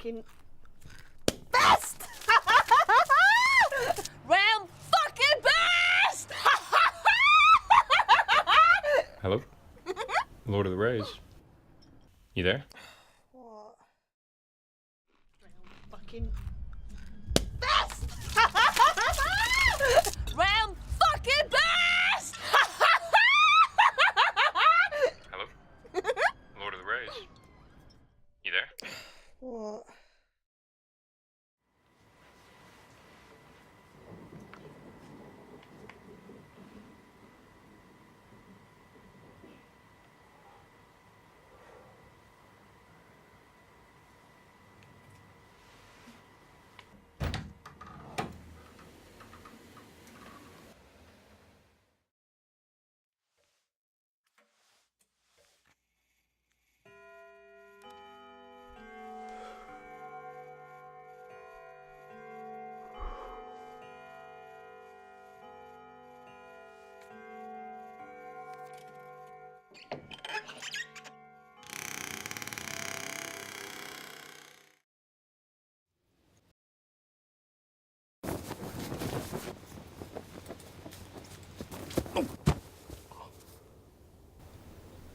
fucking best! Round fucking best! Hello? Lord of the Rays. You there? What? Round fucking best! Round fucking best! Hello? Lord of the Rays. You there? What?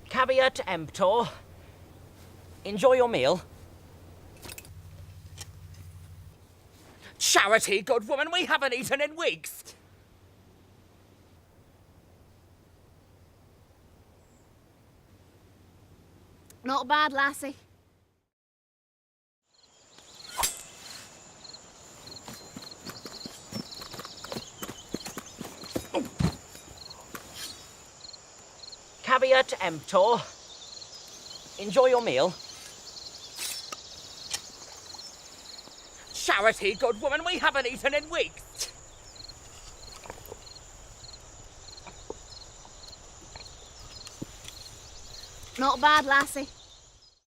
Caveat emptor. Enjoy your meal. Charity, good woman, we haven't eaten in weeks. Not bad, lassie. Caveat emptor. Enjoy your meal. Charity, good woman, we haven't eaten in weeks. Not bad, lassie.